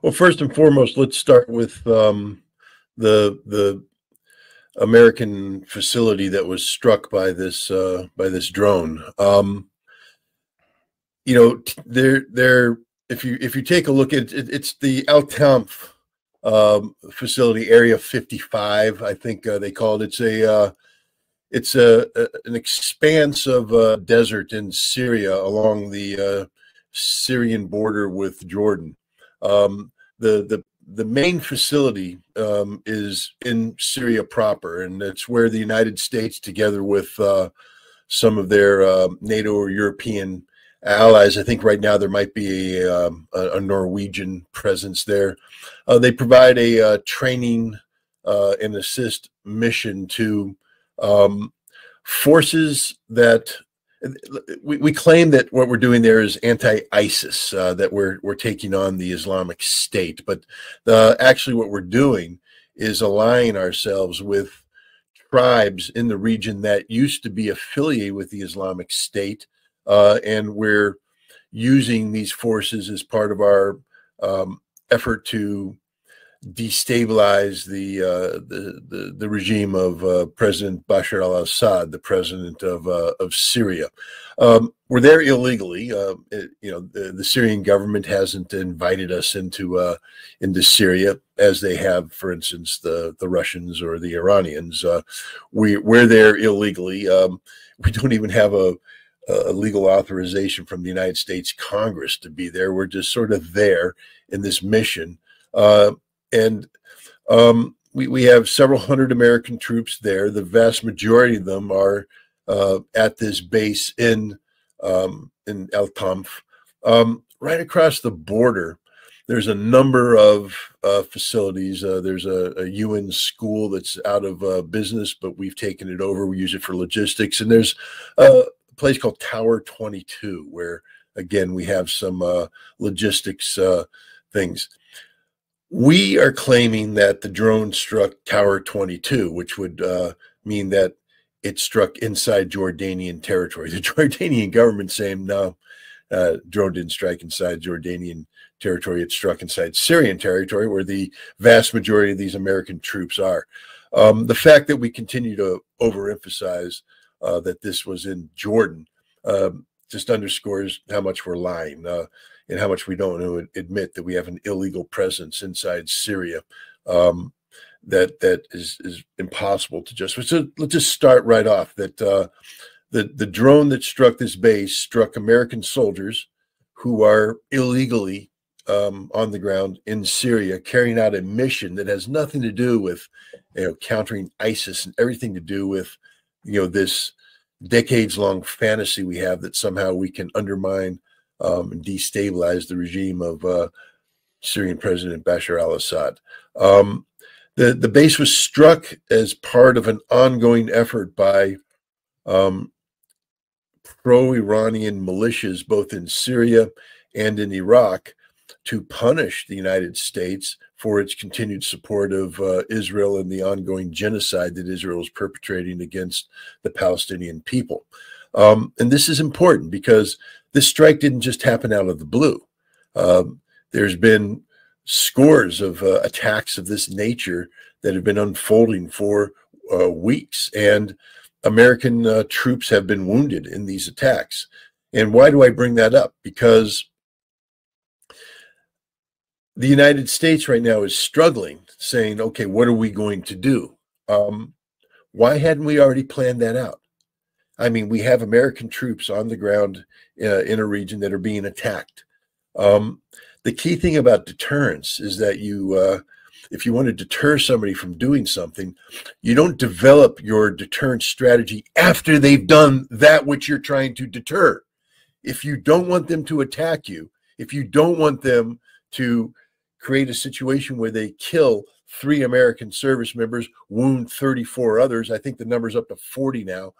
Well, first and foremost, let's start with the American facility that was struck by this drone. You know, there. If you take a look at it, it's the Al Tanf facility, Area 55, I think they call it. It's an expanse of desert in Syria along the Syrian border with Jordan. The main facility is in Syria proper, and it's where the United States, together with some of their NATO or European allies, I think right now there might be a Norwegian presence there. They provide a training and assist mission to forces that we claim that what we're doing there is anti-ISIS, that we're taking on the Islamic State, but actually what we're doing is aligning ourselves with tribes in the region that used to be affiliated with the Islamic State, and we're using these forces as part of our effort to destabilize the regime of President Bashar al-Assad, the president of Syria. We're there illegally. The Syrian government hasn't invited us into Syria as they have, for instance, the Russians or the Iranians. We're there illegally. We don't even have a legal authorization from the United States Congress to be there. We're just sort of there in this mission. And we have several hundred American troops there. The vast majority of them are at this base in Al Tanf. Right across the border, there's a number of facilities. There's a UN school that's out of business, but we've taken it over. We use it for logistics. And there's a place called Tower 22, where, again, we have some logistics things. We are claiming that the drone struck Tower 22, which would mean that it struck inside Jordanian territory. The Jordanian government saying, no, drone didn't strike inside Jordanian territory. It struck inside Syrian territory, where the vast majority of these American troops are. The fact that we continue to overemphasize that this was in Jordan just underscores how much we're lying. And how much we don't want to admit that we have an illegal presence inside Syria that is impossible to justify. So let's just start right off that the drone that struck this base struck American soldiers who are illegally on the ground in Syria, carrying out a mission that has nothing to do with countering ISIS and everything to do with this decades-long fantasy we have that somehow we can undermine and destabilize the regime of Syrian President Bashar al-Assad. The base was struck as part of an ongoing effort by pro-Iranian militias, both in Syria and in Iraq, to punish the United States for its continued support of Israel and the ongoing genocide that Israel is perpetrating against the Palestinian people. And this is important because this strike didn't just happen out of the blue. There's been scores of attacks of this nature that have been unfolding for weeks, and American troops have been wounded in these attacks. And why do I bring that up? Because the United States right now is struggling, saying, okay, what are we going to do? Why hadn't we already planned that out? I mean, we have American troops on the ground in a region that are being attacked. The key thing about deterrence is that if you want to deter somebody from doing something, you don't develop your deterrence strategy after they've done that which you're trying to deter. If you don't want them to attack you, if you don't want them to create a situation where they kill 3 American service members, wound 34 others, I think the number's up to 40 now,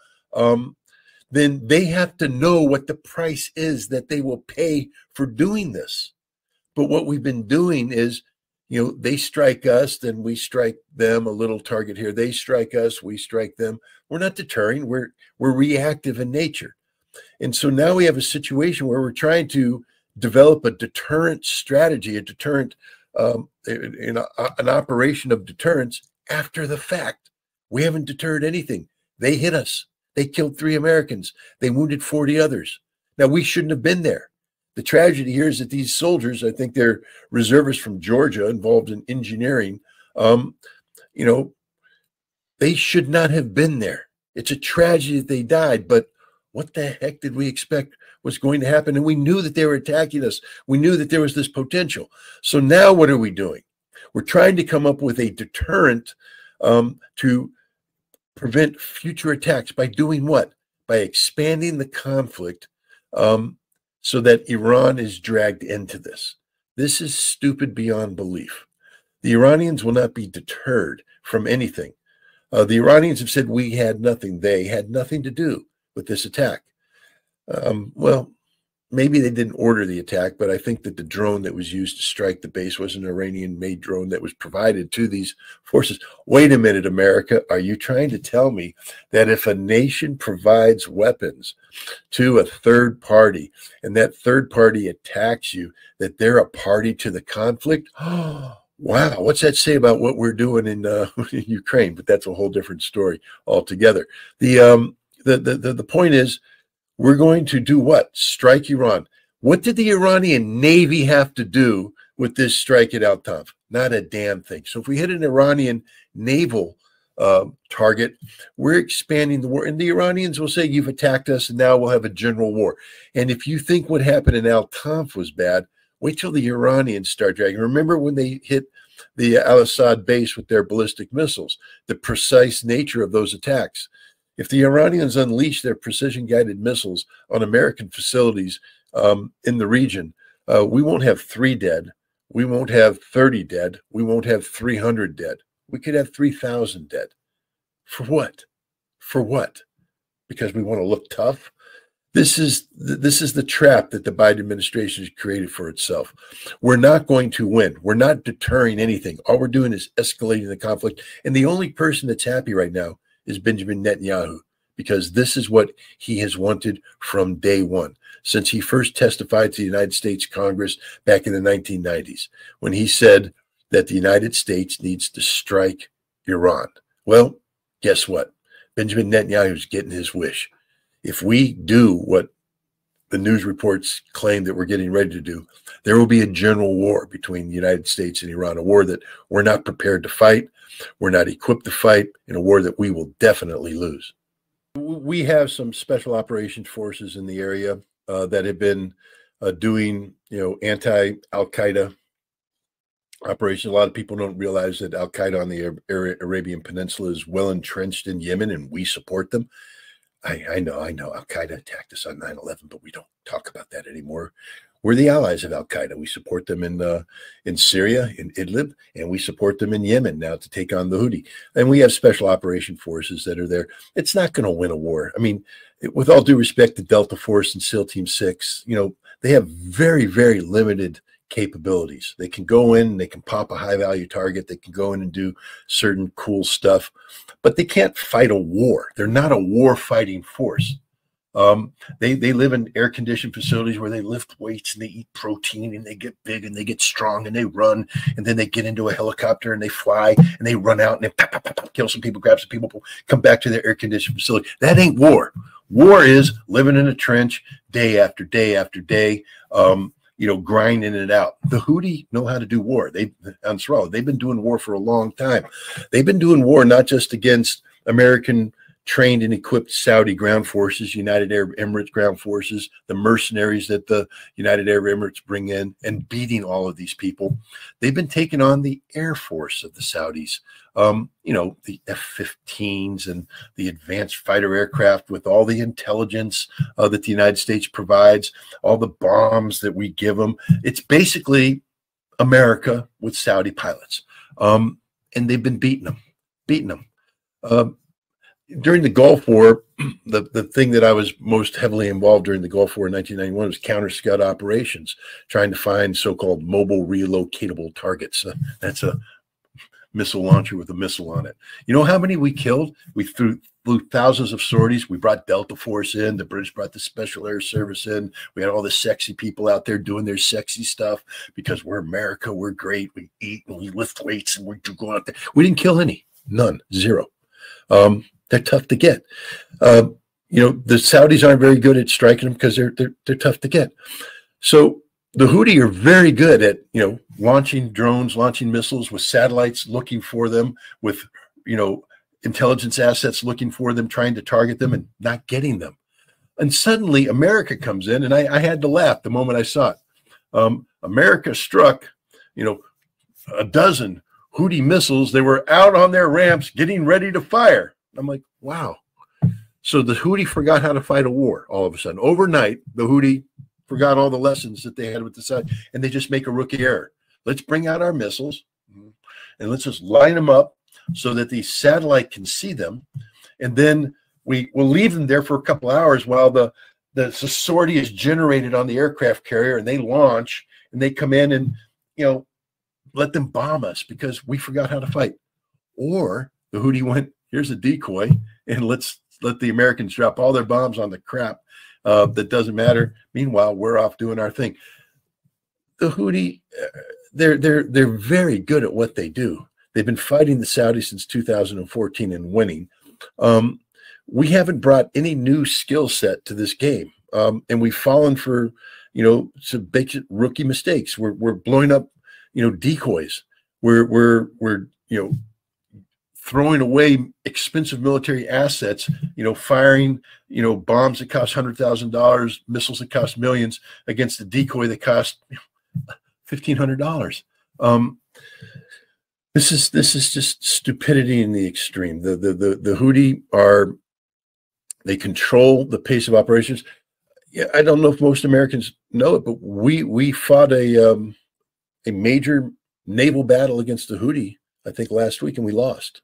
then they have to know what the price is that they will pay for doing this. But what we've been doing is, they strike us, then we strike them, a little target here. They strike us, we strike them. We're not deterring, we're reactive in nature. And so now we have a situation where we're trying to develop a deterrent strategy, a deterrent, an operation of deterrence after the fact. We haven't deterred anything. They hit us. They killed 3 Americans. They wounded 40 others. Now, we shouldn't have been there. The tragedy here is that these soldiers, I think they're reservists from Georgia involved in engineering, they should not have been there. It's a tragedy that they died, but what the heck did we expect was going to happen? And we knew that they were attacking us. We knew that there was this potential. So now what are we doing? We're trying to come up with a deterrent to prevent future attacks by doing what? By expanding the conflict so that Iran is dragged into this. This is stupid beyond belief. The Iranians will not be deterred from anything. The Iranians have said we had nothing. They had nothing to do with this attack. Well, maybe they didn't order the attack, but I think that the drone that was used to strike the base was an Iranian-made drone that was provided to these forces. Wait a minute, America. Are you trying to tell me that if a nation provides weapons to a third party and that third party attacks you, that they're a party to the conflict? Wow, what's that say about what we're doing in Ukraine? But that's a whole different story altogether. The point is, we're going to do what? Strike Iran. What did the Iranian Navy have to do with this strike at Al Tanf? Not a damn thing. So if we hit an Iranian naval target, we're expanding the war. And the Iranians will say, you've attacked us, and now we'll have a general war. And if you think what happened in Al Tanf was bad, wait till the Iranians start dragging. Remember when they hit the Al-Assad base with their ballistic missiles, the precise nature of those attacks. If the Iranians unleash their precision-guided missiles on American facilities in the region, we won't have 3 dead. We won't have 30 dead. We won't have 300 dead. We could have 3,000 dead. For what? For what? Because we want to look tough? This is the trap that the Biden administration has created for itself. We're not going to win. We're not deterring anything. All we're doing is escalating the conflict. And the only person that's happy right now is Benjamin Netanyahu, because this is what he has wanted from day one, since he first testified to the United States Congress back in the 1990s, when he said that the United States needs to strike Iran. Well, guess what? Benjamin Netanyahu is getting his wish. If we do what the news reports claim that we're getting ready to do, there will be a general war between the United States and Iran, a war that we're not prepared to fight. We're not equipped to fight, in a war that we will definitely lose. We have some special operations forces in the area that have been doing, anti-Al-Qaeda operations. A lot of people don't realize that Al-Qaeda on the Arabian Peninsula is well entrenched in Yemen, and we support them. I know. Al-Qaeda attacked us on 9/11, but we don't talk about that anymore. We're the allies of Al-Qaeda. We support them in Syria, in Idlib, and we support them in Yemen now to take on the Houthi. And we have special operation forces that are there. It's not going to win a war. I mean, with all due respect to Delta Force and SEAL Team 6, they have very, very limited capabilities. They can go in, they can pop a high-value target, they can go in and do certain cool stuff, but they can't fight a war. They're not a war-fighting force. They live in air-conditioned facilities where they lift weights and they eat protein and they get big and they get strong and they run, and then they get into a helicopter and they fly and they run out and they pop, pop, pop, kill some people, grab some people, come back to their air-conditioned facility. That ain't war. War is living in a trench day after day after day, grinding it out. The Houthi know how to do war. They've been doing war for a long time. They've been doing war not just against American trained and equipped Saudi ground forces, United Arab Emirates ground forces, the mercenaries that the United Arab Emirates bring in, and beating all of these people. They've been taking on the Air Force of the Saudis, the F-15s and the advanced fighter aircraft with all the intelligence that the United States provides, all the bombs that we give them. It's basically America with Saudi pilots. And they've been beating them. During the Gulf War, the thing that I was most heavily involved during the Gulf War in 1991 was counter-scout operations, trying to find so-called mobile relocatable targets. That's a missile launcher with a missile on it. You know how many we killed? We flew thousands of sorties. We brought Delta Force in. The British brought the Special Air Service in. We had all the sexy people out there doing their sexy stuff because we're America. We're great. We eat and we lift weights and we go out there. We didn't kill any. None. Zero. They're tough to get. You know, the Saudis aren't very good at striking them because they're tough to get. So the Houthi are very good at, you know, launching drones, launching missiles with satellites looking for them, with, you know, intelligence assets looking for them, trying to target them and not getting them. And suddenly America comes in, and I had to laugh the moment I saw it. America struck, you know, a dozen Houthi missiles. They were out on their ramps getting ready to fire. I'm like, wow. So the Houthi forgot how to fight a war all of a sudden. Overnight, the Houthi forgot all the lessons that they had with the side, and they just make a rookie error. Let's bring out our missiles and let's just line them up so that the satellite can see them. And then we will leave them there for a couple hours while the sortie is generated on the aircraft carrier, and they launch and they come in and, you know, let them bomb us because we forgot how to fight. Or the Houthi went, here's a decoy, and let's let the Americans drop all their bombs on the crap that doesn't matter. Meanwhile, we're off doing our thing. The Houthi, they're very good at what they do. They've been fighting the Saudis since 2014 and winning. We haven't brought any new skill set to this game, and we've fallen for, you know, some big rookie mistakes. We're blowing up, you know, decoys. We're you know, throwing away expensive military assets, you know, firing, you know, bombs that cost $100,000, missiles that cost millions against a decoy that cost $1,500. This is just stupidity in the extreme. The Houthi they control the pace of operations. Yeah, I don't know if most Americans know it, but we fought a major naval battle against the Houthi, I think last week, and we lost.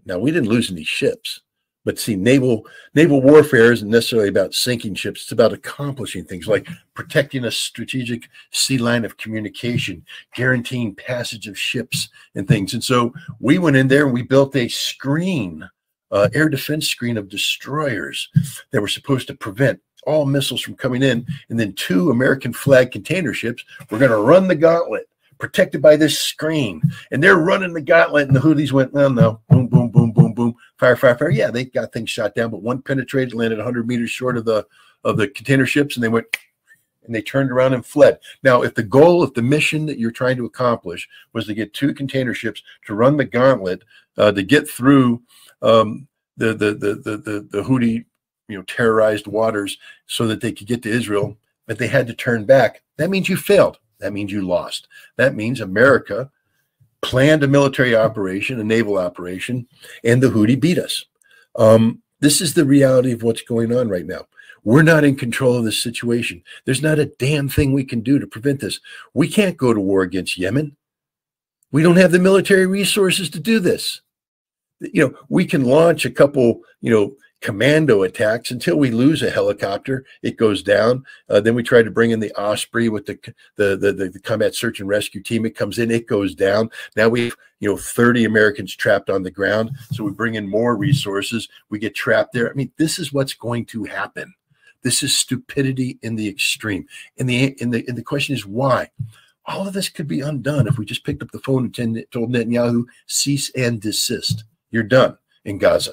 Now, we didn't lose any ships, but see, naval warfare isn't necessarily about sinking ships. It's about accomplishing things like protecting a strategic sea line of communication, guaranteeing passage of ships and things. And so we went in there and we built a screen, air defense screen of destroyers that were supposed to prevent all missiles from coming in. And then 2 American flag container ships were going to run the gauntlet, protected by this screen, and they're running the gauntlet, and the Houthis went, oh, no, boom, boom, boom, boom, boom, fire, fire, fire. Yeah, they got things shot down, but one penetrated, landed 100 meters short of the container ships, and they went, and they turned around and fled. Now, if the mission that you're trying to accomplish was to get 2 container ships to run the gauntlet, to get through the Houthi, you know, terrorized waters so that they could get to Israel, but they had to turn back, that means you failed. That means you lost. That means America planned a military operation, a naval operation, and the Houthi beat us. This is the reality of what's going on right now. We're not in control of this situation. There's not a damn thing we can do to prevent this. We can't go to war against Yemen. We don't have the military resources to do this. You know, we can launch a couple, you know, commando attacks until we lose a helicopter. It goes down. Then we try to bring in the Osprey with the combat search and rescue team. It comes in, it goes down. Now we've, you know, 30 Americans trapped on the ground. So we bring in more resources. We get trapped there. I mean, this is what's going to happen. This is stupidity in the extreme. And the question is why? All of this could be undone if we just picked up the phone and told Netanyahu, cease and desist. You're done in Gaza.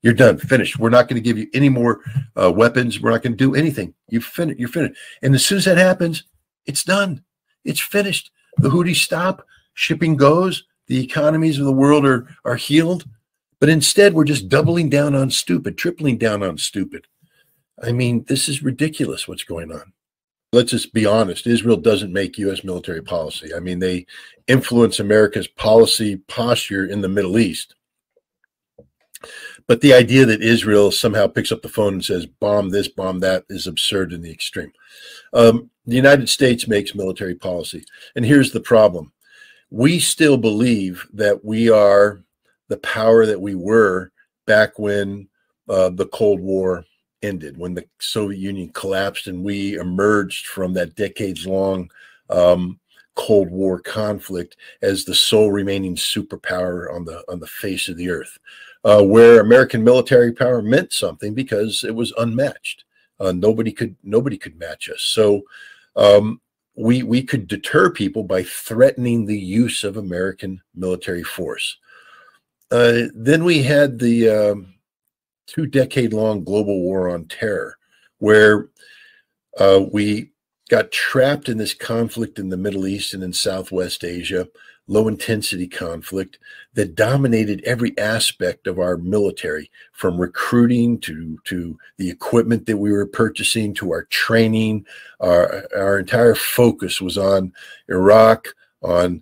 You're done. Finished. We're not going to give you any more weapons. We're not going to do anything. You're finished. And as soon as that happens, it's done. It's finished. The Houthis stop. Shipping goes. The economies of the world are healed. But instead, we're just doubling down on stupid, tripling down on stupid. I mean, this is ridiculous what's going on. Let's just be honest. Israel doesn't make U.S. military policy. I mean, they influence America's policy posture in the Middle East. But the idea that Israel somehow picks up the phone and says, bomb this, bomb that, is absurd in the extreme. The United States makes military policy. And here's the problem. We still believe that we are the power that we were back when the Cold War ended, when the Soviet Union collapsed and we emerged from that decades-long Cold War conflict as the sole remaining superpower on the face of the earth, where American military power meant something because it was unmatched. Nobody could match us. So we could deter people by threatening the use of American military force. Then we had the 2-decade-long global war on terror, where we got trapped in this conflict in the Middle East and in Southwest Asia, low-intensity conflict that dominated every aspect of our military, from recruiting to the equipment that we were purchasing to our training. Our entire focus was on Iraq, on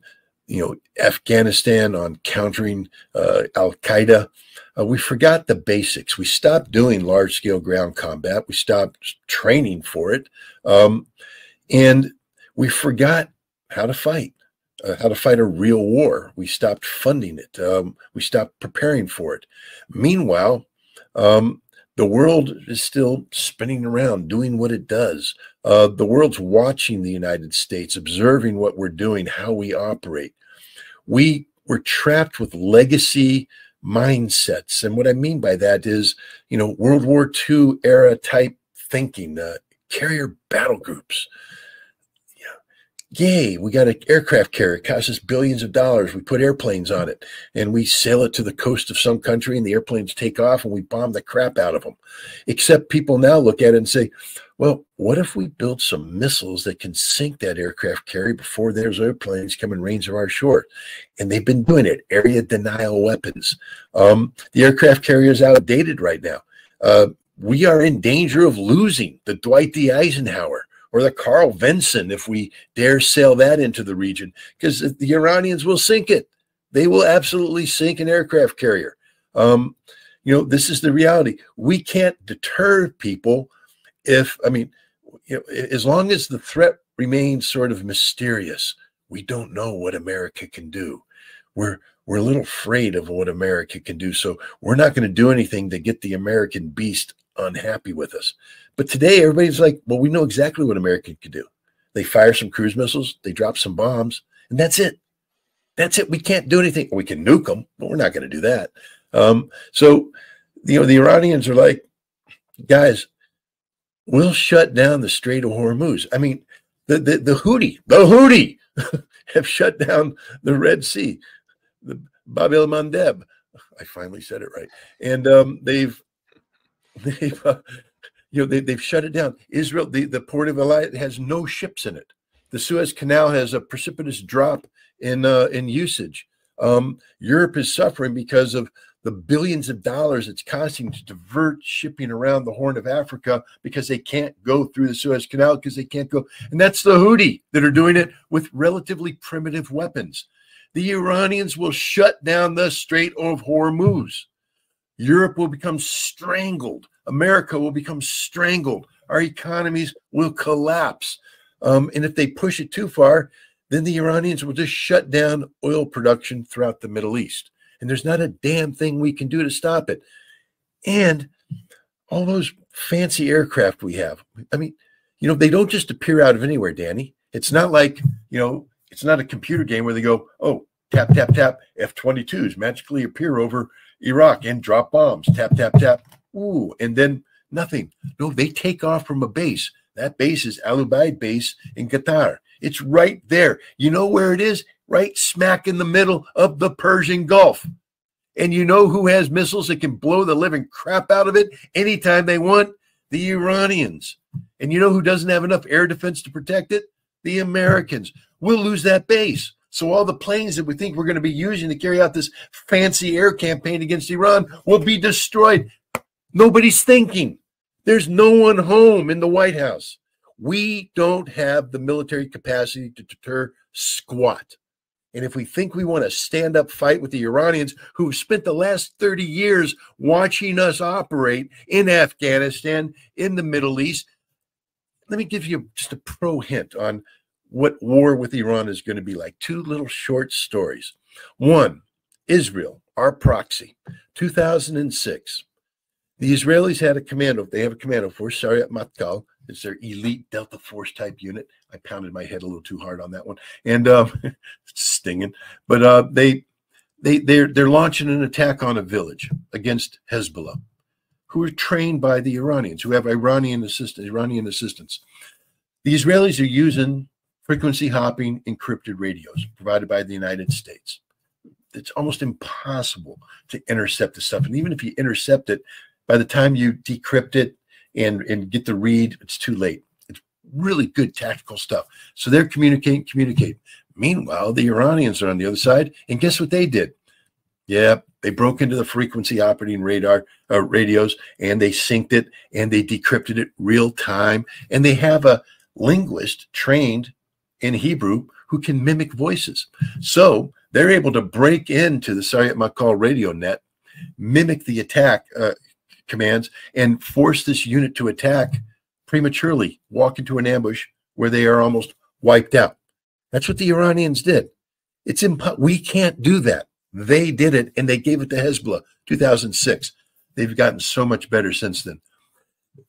Afghanistan, on countering Al-Qaeda. We forgot the basics. We stopped doing large-scale ground combat. We stopped training for it. And we forgot how to fight a real war. We stopped funding it. We stopped preparing for it. Meanwhile, the world is still spinning around, doing what it does. The world's watching the United States, observing what we're doing, how we operate. We were trapped with legacy mindsets. And what I mean by that is, World War II era type thinking, carrier battle groups. Yay, we got an aircraft carrier. It costs us billions of dollars. We put airplanes on it and we sail it to the coast of some country, and the airplanes take off and we bomb the crap out of them. Except people now look at it and say, well, what if we build some missiles that can sink that aircraft carrier before those airplanes come in range of our shore? And they've been doing it, area denial weapons. The aircraft carrier is outdated right now. We are in danger of losing the Dwight D. Eisenhower or the Carl Vinson if we dare sail that into the region, because the Iranians will sink it. They will absolutely sink an aircraft carrier. This is the reality. We can't deter people as long as the threat remains sort of mysterious. We don't know what America can do. We're a little afraid of what America can do. So we're not going to do anything to get the American beast unhappy with us. But today, everybody's like, well, we know exactly what America can do. They fire some cruise missiles, they drop some bombs, and that's it. That's it. We can't do anything. We can nuke them, but we're not going to do that. So the Iranians are like, guys, we'll shut down the Strait of Hormuz. I mean, the Houthi have shut down the Red Sea, the Bab el-Mandeb. I finally said it right. And they've shut it down. Israel, the port of Eilat has no ships in it. The Suez Canal has a precipitous drop in usage. Europe is suffering because of the billions of dollars it's costing to divert shipping around the Horn of Africa, because they can't go through the Suez Canal, because they can't go. And that's the Houthi that are doing it with relatively primitive weapons. The Iranians will shut down the Strait of Hormuz. Europe will become strangled. America will become strangled. Our economies will collapse. And if they push it too far, then the Iranians will just shut down oil production throughout the Middle East. And there's not a damn thing we can do to stop it. And all those fancy aircraft we have, I mean, they don't just appear out of anywhere, Danny. It's not like, it's not a computer game where they go, oh, tap, tap, tap, F-22s magically appear over Iraq and drop bombs, tap, tap, tap, ooh, and then nothing. No, they take off from a base. That base is Al Ubaid base in Qatar. It's right there. You know where it is? Right smack in the middle of the Persian Gulf. And you know who has missiles that can blow the living crap out of it anytime they want? The Iranians. And you know who doesn't have enough air defense to protect it? The Americans. We'll lose that base. So all the planes that we think we're going to be using to carry out this fancy air campaign against Iran will be destroyed. Nobody's thinking. There's no one home in the White House. We don't have the military capacity to deter squat. And if we think we want to stand up fight with the Iranians, who've spent the last 30 years watching us operate in Afghanistan, in the Middle East, let me give you just a pro hint on what war with Iran is going to be like. Two little short stories. One, Israel, our proxy, 2006. The Israelis had a commando. They have a commando force, Sariyat Matkal, It's their elite Delta Force type unit. I pounded my head a little too hard on that one, and it's stinging. But they're launching an attack on a village against Hizbullah, who are trained by the Iranians, who have Iranian assistance. The Israelis are using frequency hopping encrypted radios provided by the United States. It's almost impossible to intercept the stuff. And even if you intercept it, by the time you decrypt it and get the read, it's too late. It's really good tactical stuff. So they're communicating. Meanwhile, the Iranians are on the other side. And guess what they did? Yeah, they broke into the frequency operating radios, and they synced it, and they decrypted it real time. And they have a linguist trained in Hebrew who can mimic voices. So they're able to break into the Sayat Makal radio net, mimic the attack commands, and force this unit to attack prematurely, walk into an ambush where they are almost wiped out. That's what the Iranians did. We can't do that. They did it, and they gave it to Hezbollah, 2006. They've gotten so much better since then.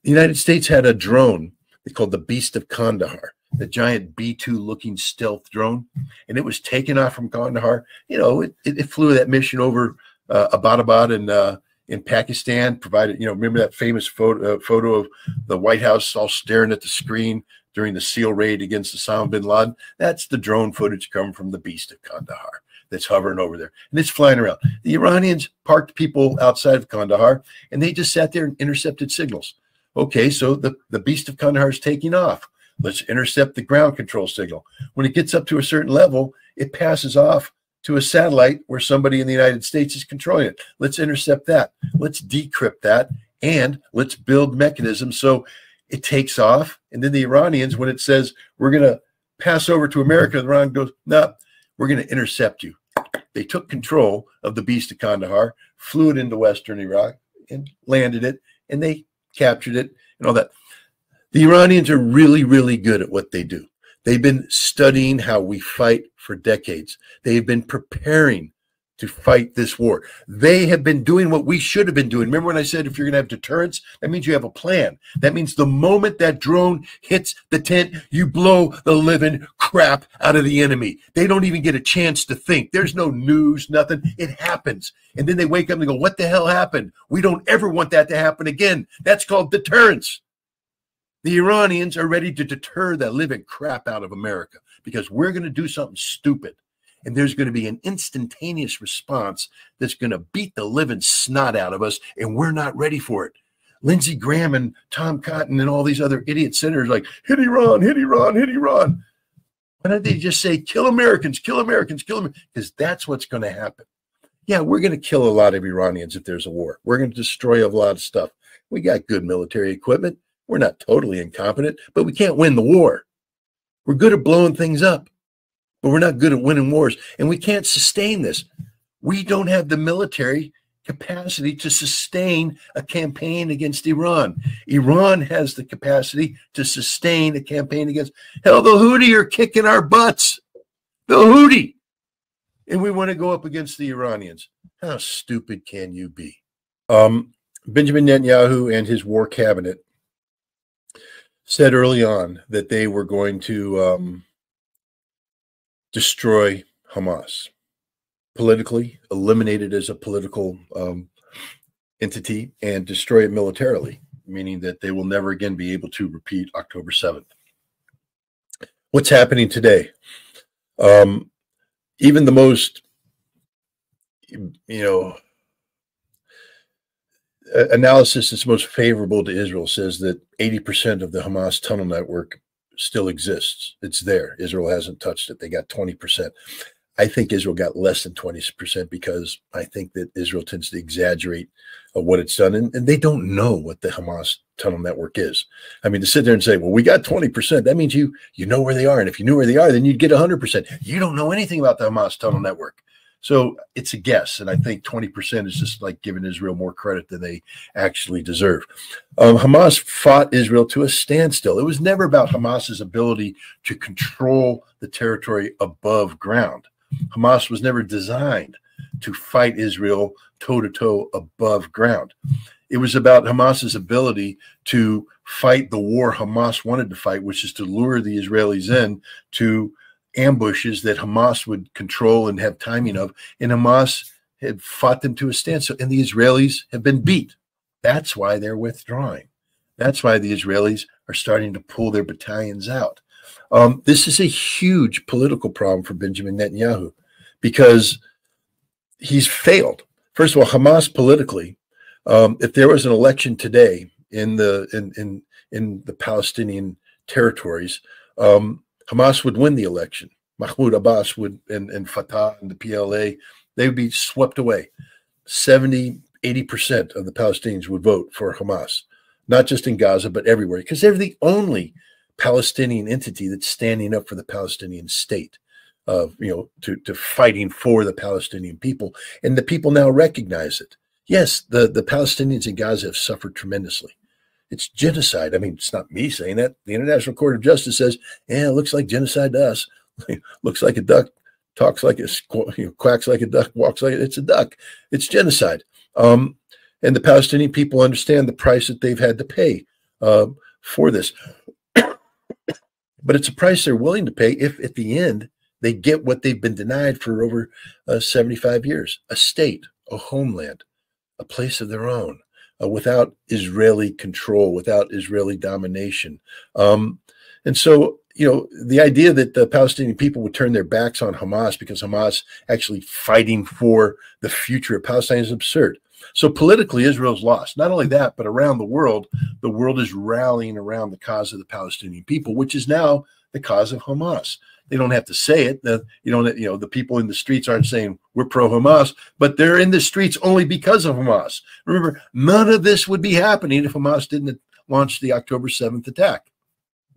The United States had a drone they called the Beast of Kandahar, the giant B-2 looking stealth drone, and it was taken off from Kandahar. You know, it flew that mission over Abbottabad in Pakistan, provided, you know, remember that famous photo of the White House all staring at the screen during the SEAL raid against Osama bin Laden? That's the drone footage coming from the Beast of Kandahar that's hovering over there, and it's flying around. The Iranians parked people outside of Kandahar, and they just sat there and intercepted signals. Okay, so the Beast of Kandahar is taking off. Let's intercept the ground control signal. When it gets up to a certain level, it passes off to a satellite where somebody in the United States is controlling it. Let's intercept that. Let's decrypt that, and let's build mechanisms so it takes off. And then the Iranians, when it says we're going to pass over to America, the Iran goes, no, we're going to intercept you. They took control of the Beast of Kandahar, flew it into Western Iraq, and landed it, and they captured it and all that. The Iranians are really, really good at what they do. They've been studying how we fight for decades. They've been preparing to fight this war. They have been doing what we should have been doing. Remember when I said if you're going to have deterrence, that means you have a plan. That means the moment that drone hits the tent, you blow the living crap out of the enemy. They don't even get a chance to think. There's no news, nothing. It happens. And then they wake up and they go, what the hell happened? We don't ever want that to happen again. That's called deterrence. The Iranians are ready to deter the living crap out of America because we're going to do something stupid. And there's going to be an instantaneous response that's going to beat the living snot out of us, and we're not ready for it. Lindsey Graham and Tom Cotton and all these other idiot senators like, hit Iran, hit Iran, hit Iran. Why don't they just say, kill Americans, kill Americans, kill them? Because that's what's going to happen. Yeah, we're going to kill a lot of Iranians if there's a war. We're going to destroy a lot of stuff. We got good military equipment. We're not totally incompetent, but we can't win the war. We're good at blowing things up, but we're not good at winning wars, and we can't sustain this. We don't have the military capacity to sustain a campaign against Iran. Iran has the capacity to sustain a campaign against, hell, the Houthi are kicking our butts. The Houthi. And we want to go up against the Iranians. How stupid can you be? Benjamin Netanyahu and his war cabinet said early on that they were going to destroy Hamas politically, eliminate it as a political entity, and destroy it militarily, meaning that they will never again be able to repeat October 7th. What's happening today? Even the most, analysis that's most favorable to Israel says that 80% of the Hamas tunnel network still exists. It's there. Israel hasn't touched it. They got 20%. I think Israel got less than 20% because I think that Israel tends to exaggerate what it's done. And they don't know what the Hamas tunnel network is. I mean, to sit there and say, well, we got 20%, that means you know where they are. And if you knew where they are, then you'd get 100%. You don't know anything about the Hamas tunnel network. So it's a guess, and I think 20% is just like giving Israel more credit than they actually deserve. Hamas fought Israel to a standstill. It was never about Hamas's ability to control the territory above ground. Hamas was never designed to fight Israel toe-to-toe above ground. It was about Hamas's ability to fight the war Hamas wanted to fight, which is to lure the Israelis in to ambushes that Hamas would control and have timing of. And Hamas had fought them to a standstill, and the Israelis have been beat. That's why they're withdrawing. That's why the Israelis are starting to pull their battalions out. This is a huge political problem for Benjamin Netanyahu because he's failed. First of all, Hamas politically, if there was an election today in the Palestinian territories, Hamas would win the election. Mahmoud Abbas would, and Fatah and the PLA, they would be swept away. 70, 80% of the Palestinians would vote for Hamas, not just in Gaza, but everywhere, because they're the only Palestinian entity that's standing up for the Palestinian state, to fighting for the Palestinian people. And the people now recognize it. Yes, the Palestinians in Gaza have suffered tremendously. It's genocide. I mean, it's not me saying that. The International Court of Justice says, yeah, it looks like genocide to us. Looks like a duck, talks like a, quacks like a duck, walks like it's a duck. It's genocide. And the Palestinian people understand the price that they've had to pay for this. But it's a price they're willing to pay if at the end they get what they've been denied for over 75 years, a state, a homeland, a place of their own, without Israeli control, without Israeli domination. And so, the idea that the Palestinian people would turn their backs on Hamas because Hamas actually fighting for the future of Palestine is absurd. So politically, Israel's lost. Not only that, but around the world is rallying around the cause of the Palestinian people, which is now the cause of Hamas. They don't have to say it. The people in the streets aren't saying we're pro-Hamas, but they're in the streets only because of Hamas. Remember, none of this would be happening if Hamas didn't launch the October 7th attack.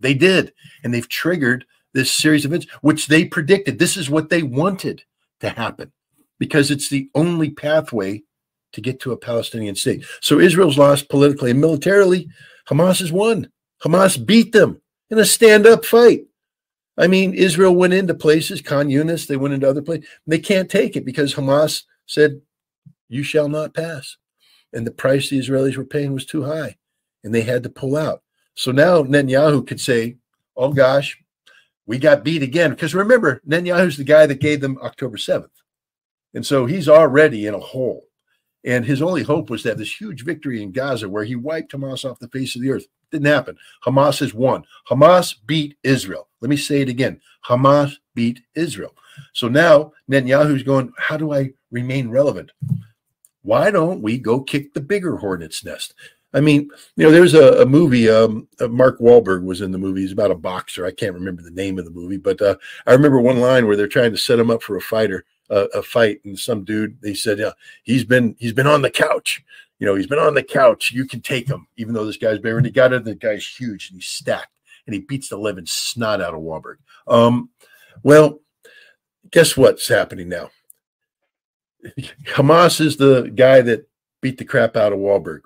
They did, and they've triggered this series of events, which they predicted. This is what they wanted to happen because it's the only pathway to get to a Palestinian state. So Israel's lost politically and militarily. Hamas has won. Hamas beat them in a stand-up fight. I mean, Israel went into places, Khan Yunis, they went into other places. They can't take it because Hamas said, you shall not pass. And the price the Israelis were paying was too high, and they had to pull out. So now Netanyahu could say, oh, gosh, we got beat again. Because remember, Netanyahu's the guy that gave them October 7th. And so he's already in a hole. And his only hope was to have this huge victory in Gaza where he wiped Hamas off the face of the earth. Didn't happen. Hamas has won. Hamas beat Israel. Let me say it again. Hamas beat Israel. So now Netanyahu's going, how do I remain relevant? Why don't we go kick the bigger hornet's nest? I mean, there's a movie, Mark Wahlberg was in the movie. He's about a boxer. I can't remember the name of the movie, but I remember one line where they're trying to set him up for a fight, and some dude, they said, yeah, he's been on the couch. He's been on the couch. You can take him, even though this guy's bigger. And he got it. The guy's huge, and he's stacked, and he beats the living snot out of Wahlberg. Well, guess what's happening now? Hamas is the guy that beat the crap out of Wahlberg.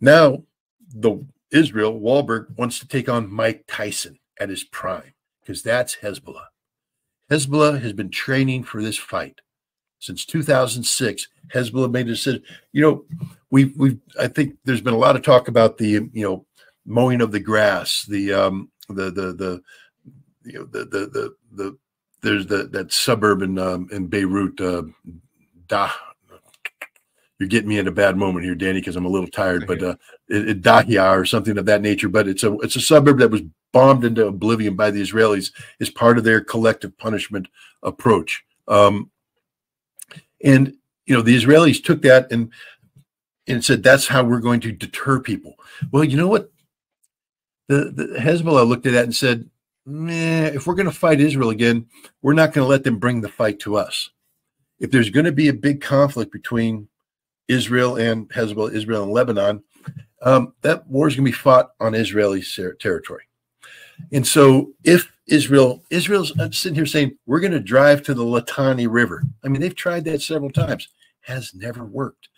Now, Wahlberg wants to take on Mike Tyson at his prime because that's Hezbollah. Hezbollah has been training for this fight since 2006. Hezbollah made a decision. I think there's been a lot of talk about the mowing of the grass, there's that suburb in Beirut, You're getting me in a bad moment here, Danny, because I'm a little tired. But Dahia or something of that nature. But it's a suburb that was bombed into oblivion by the Israelis as part of their collective punishment approach. And the Israelis took that and said that's how we're going to deter people. Well, you know what? The Hezbollah looked at that and said, if we're going to fight Israel again, we're not going to let them bring the fight to us. If there's going to be a big conflict between Israel and Hezbollah, Israel and Lebanon, that war is going to be fought on Israeli territory. And so if Israel's sitting here saying, we're going to drive to the Litani River. I mean, they've tried that several times. Has never worked.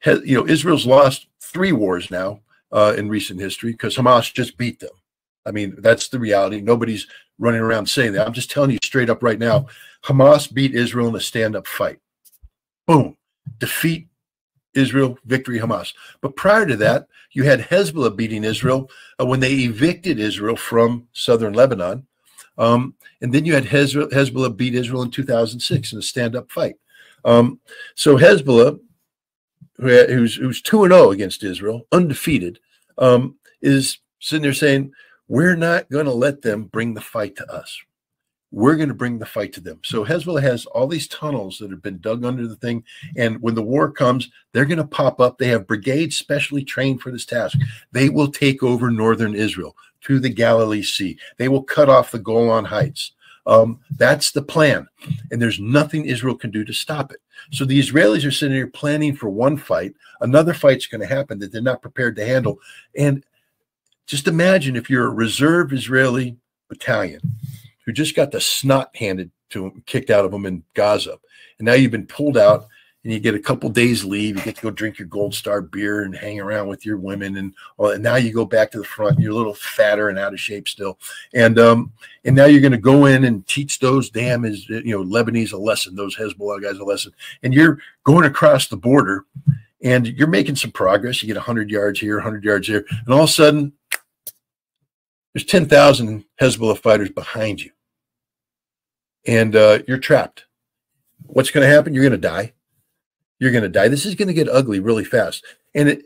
Israel's lost 3 wars now in recent history because Hamas just beat them. I mean, that's the reality. Nobody's running around saying that. I'm just telling you straight up right now, Hamas beat Israel in a stand-up fight. Boom. Defeat Israel, victory, Hamas. But prior to that, you had Hezbollah beating Israel when they evicted Israel from southern Lebanon. And then you had Hezbollah beat Israel in 2006 in a stand-up fight. So Hezbollah, who's 2-0 against Israel, undefeated, is sitting there saying, we're not going to let them bring the fight to us. We're going to bring the fight to them. So Hezbollah has all these tunnels that have been dug under the thing. And when the war comes, they're going to pop up. They have brigades specially trained for this task. They will take over northern Israel to the Galilee Sea. They will cut off the Golan Heights. That's the plan. And there's nothing Israel can do to stop it. So the Israelis are sitting here planning for one fight. Another fight's going to happen that they're not prepared to handle. And just imagine if you're a reserve Israeli battalion who just got the snot handed to them, kicked out of them in Gaza. And now you've been pulled out and you get a couple days leave. You get to go drink your Gold Star beer and hang around with your women. And now you go back to the front. And you're a little fatter and out of shape still. And now you're going to go in and teach those Lebanese a lesson, those Hezbollah guys a lesson. And you're going across the border and you're making some progress. You get 100 yards here, 100 yards there. And all of a sudden, there's 10,000 Hezbollah fighters behind you. And you're trapped. What's going to happen? You're going to die. You're going to die. This is going to get ugly really fast. And,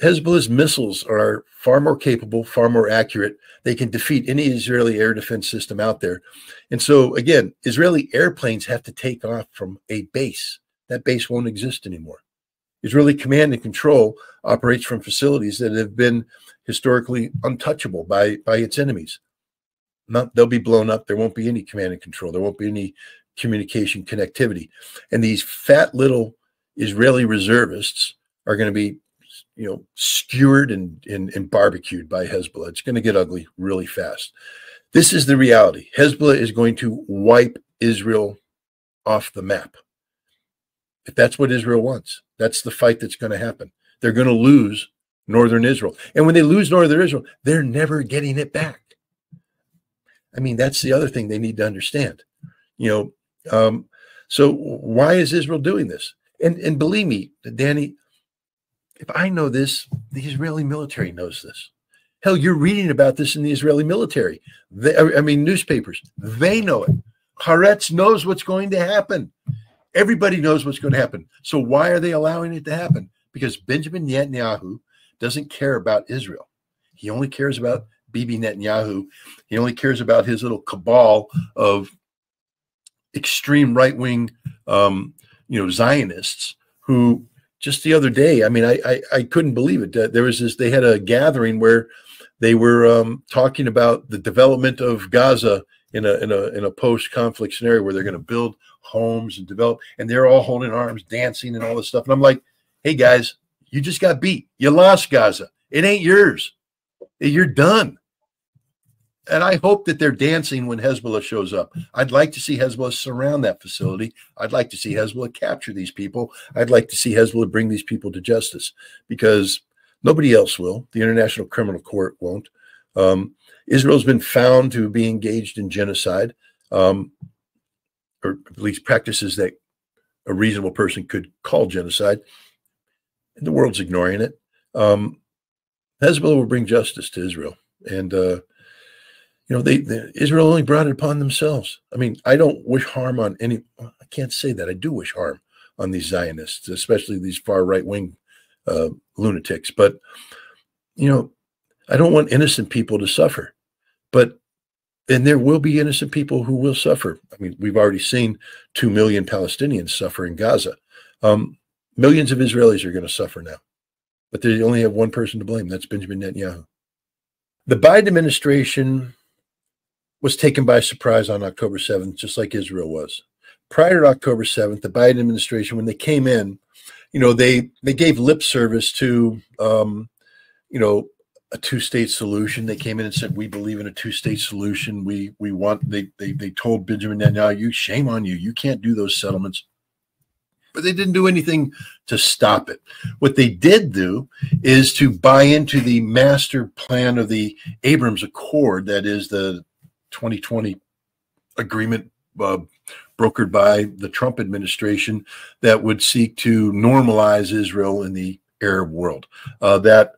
Hezbollah's missiles are far more capable, far more accurate. They can defeat any Israeli air defense system out there. And so, again, Israeli airplanes have to take off from a base. That base won't exist anymore. Israeli command and control operates from facilities that have been historically untouchable by its enemies. They'll be blown up. There won't be any command and control. There won't be any communication connectivity. And these fat little Israeli reservists are going to be, skewered and barbecued by Hezbollah. It's going to get ugly really fast. This is the reality. Hezbollah is going to wipe Israel off the map. If that's what Israel wants, that's the fight that's going to happen. They're going to lose northern Israel. And when they lose northern Israel, they're never getting it back. I mean, that's the other thing they need to understand. So why is Israel doing this? And believe me, Danny, if I know this, the Israeli military knows this. Hell, you're reading about this in the Israeli military. Newspapers. They know it. Haaretz knows what's going to happen. Everybody knows what's going to happen. So why are they allowing it to happen? Because Benjamin Netanyahu doesn't care about Israel. He only cares about Bibi Netanyahu. He only cares about his little cabal of extreme right-wing, Zionists who just the other day, I couldn't believe it. There was they had a gathering where they were talking about the development of Gaza in a post-conflict scenario where they're going to build homes and develop, and they're all holding arms, dancing and all this stuff. And I'm like, hey guys, you just got beat. You lost Gaza. It ain't yours. You're done. And I hope that they're dancing when Hezbollah shows up. I'd like to see Hezbollah surround that facility. I'd like to see Hezbollah capture these people. I'd like to see Hezbollah bring these people to justice because nobody else will. The International Criminal Court won't. Israel's been found to be engaged in genocide, or at least practices that a reasonable person could call genocide. And the world's ignoring it. Hezbollah will bring justice to Israel. And, Israel only brought it upon themselves. I don't wish harm on any, I can't say that. I do wish harm on these Zionists, especially these far right-wing lunatics. But, I don't want innocent people to suffer. And there will be innocent people who will suffer. We've already seen 2 million Palestinians suffer in Gaza. Millions of Israelis are going to suffer now. But they only have one person to blame. That's Benjamin Netanyahu. The Biden administration was taken by surprise on October 7th, just like Israel was. Prior to October 7th, the Biden administration, when they came in, they gave lip service to, a two-state solution. They came in and said, we believe in a two-state solution. We want, they told Benjamin Netanyahu, shame on you. You can't do those settlements. But they didn't do anything to stop it. What they did do is to buy into the master plan of the Abrams Accord, that is the 2020 agreement brokered by the Trump administration that would seek to normalize Israel in the Arab world. That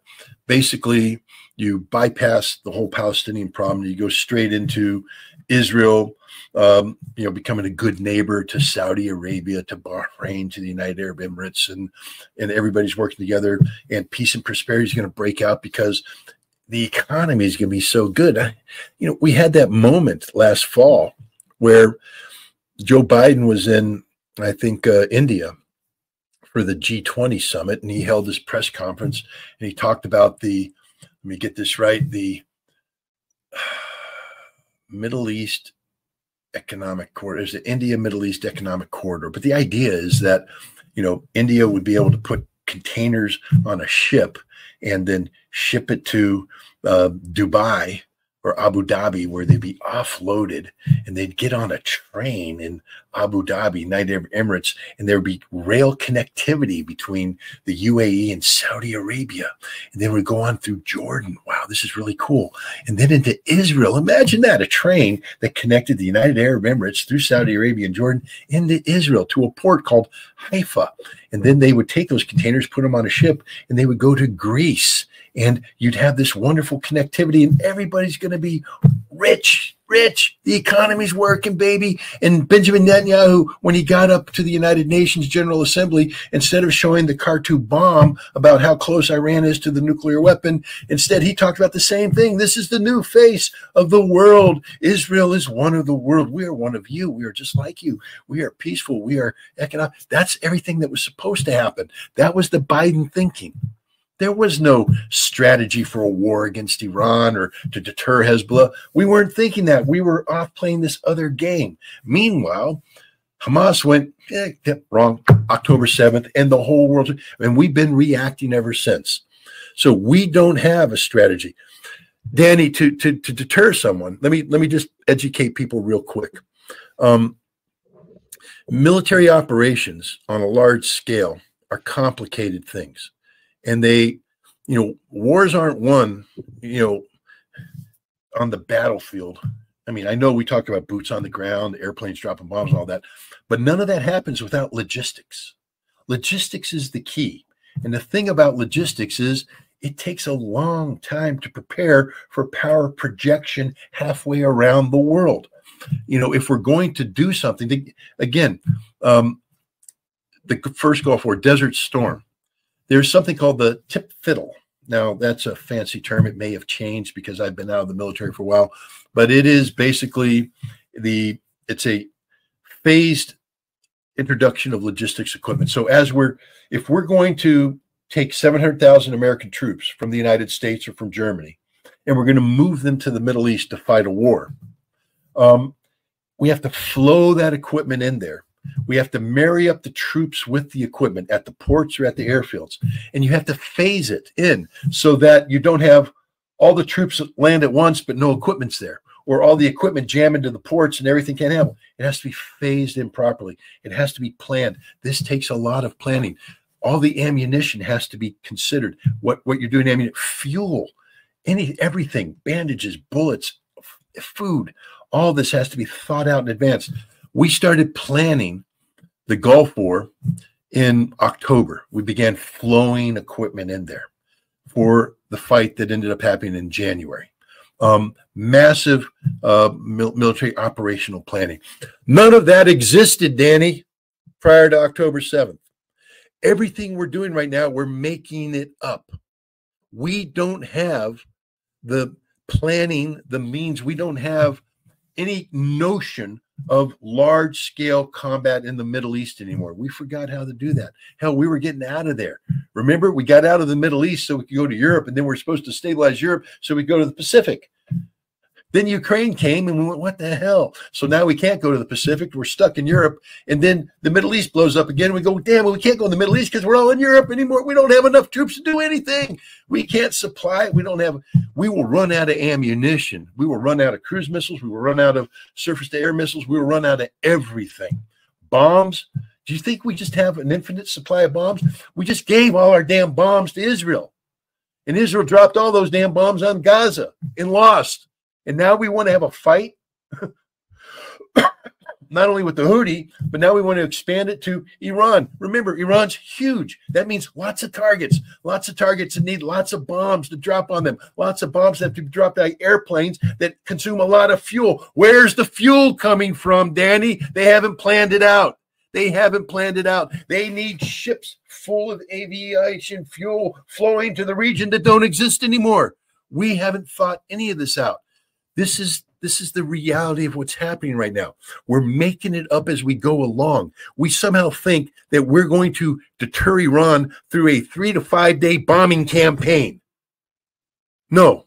basically you bypass the whole Palestinian problem. You go straight into Israel, becoming a good neighbor to Saudi Arabia, to Bahrain, to the United Arab Emirates, and everybody's working together, and peace and prosperity is going to break out because the economy is going to be so good. We had that moment last fall where Joe Biden was in, I think, India for the G20 summit, and he held this press conference, and he talked about the, let me get this right, the Middle East economic corridor. There's the India Middle East economic corridor. But the idea is that, India would be able to put containers on a ship and then ship it to Dubai or Abu Dhabi, where they'd be offloaded, and they'd get on a train in Abu Dhabi, United Arab Emirates, and there would be rail connectivity between the UAE and Saudi Arabia. And then we'd go on through Jordan. Wow, this is really cool. And then into Israel. Imagine that, a train that connected the United Arab Emirates through Saudi Arabia and Jordan into Israel to a port called Haifa. And then they would take those containers, put them on a ship, and they would go to Greece. And you'd have this wonderful connectivity, and everybody's going to be rich. The economy's working, baby. And Benjamin Netanyahu, when he got up to the United Nations General Assembly, instead of showing the cartoon bomb about how close Iran is to the nuclear weapon, instead he talked about the same thing. This is the new face of the world. Israel is one of the world. We are one of you. We are just like you. We are peaceful. We are economic. That's everything that was supposed to happen. That was the Biden thinking. There was no strategy for a war against Iran or to deter Hezbollah. We weren't thinking that. We were off playing this other game. Meanwhile, Hamas went, wrong, October 7th, and the whole world, and we've been reacting ever since. So we don't have a strategy. Danny, to deter someone, let me just educate people real quick. Military operations on a large scale are complicated things. And they, wars aren't won, on the battlefield. I mean, I know we talk about boots on the ground, airplanes dropping bombs and all that, but none of that happens without logistics. Logistics is the key. And the thing about logistics is it takes a long time to prepare for power projection halfway around the world. If we're going to do something, again, the first Gulf War, Desert Storm, there's something called the tip fiddle. Now, that's a fancy term. It may have changed because I've been out of the military for a while, but it is basically it's a phased introduction of logistics equipment. So if we're going to take 700,000 American troops from the United States or from Germany, and we're going to move them to the Middle East to fight a war, we have to flow that equipment in there. We have to marry up the troops with the equipment at the ports or at the airfields. And you have to phase it in so that you don't have all the troops land at once, but no equipment's there, or all the equipment jam into the ports and everything can't handle. It has to be phased in properly. It has to be planned. This takes a lot of planning. All the ammunition has to be considered. What you're doing, ammunition, fuel, everything, bandages, bullets, food, all this has to be thought out in advance. We started planning the Gulf War in October. We began flowing equipment in there for the fight that ended up happening in January. Massive military operational planning. None of that existed, Danny, prior to October 7th. Everything we're doing right now, we're making it up. We don't have the planning, the means. We don't have any notion of large-scale combat in the Middle East anymore. We forgot how to do that. Hell, we were getting out of there. Remember, we got out of the Middle East so we could go to Europe, and then we're supposed to stabilize Europe so we go to the Pacific. Then Ukraine came, and we went, what the hell? So now we can't go to the Pacific. We're stuck in Europe. And then the Middle East blows up again. We go, damn, well, we can't go in the Middle East because we're all in Europe anymore. We don't have enough troops to do anything. We can't supply. We will run out of ammunition. We will run out of cruise missiles. We will run out of surface-to-air missiles. We will run out of everything. Bombs. Do you think we just have an infinite supply of bombs? We just gave all our damn bombs to Israel. And Israel dropped all those damn bombs on Gaza and lost. And now we want to have a fight not only with the Houthi, but now we want to expand it to Iran. Remember, Iran's huge. That means lots of targets that need lots of bombs to drop on them, lots of bombs that have to be dropped by airplanes that consume a lot of fuel. Where's the fuel coming from, Danny? They haven't planned it out. They haven't planned it out. They need ships full of aviation fuel flowing to the region that don't exist anymore. We haven't thought any of this out. This is the reality of what's happening right now. We're making it up as we go along. We somehow think that we're going to deter Iran through a 3 to 5 day bombing campaign. No.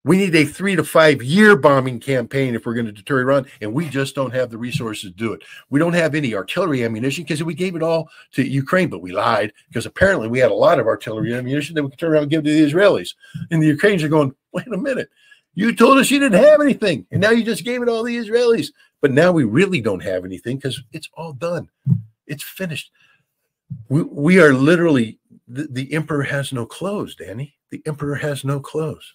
We need a 3 to 5 year bombing campaign if we're going to deter Iran, and we just don't have the resources to do it. We don't have any artillery ammunition because we gave it all to Ukraine, but we lied because apparently we had a lot of artillery ammunition that we could turn around and give to the Israelis. And the Ukrainians are going, wait a minute, you told us you didn't have anything, and now you just gave it all to the Israelis. But now we really don't have anything because it's all done. It's finished. We are literally, the emperor has no clothes, Danny. The emperor has no clothes.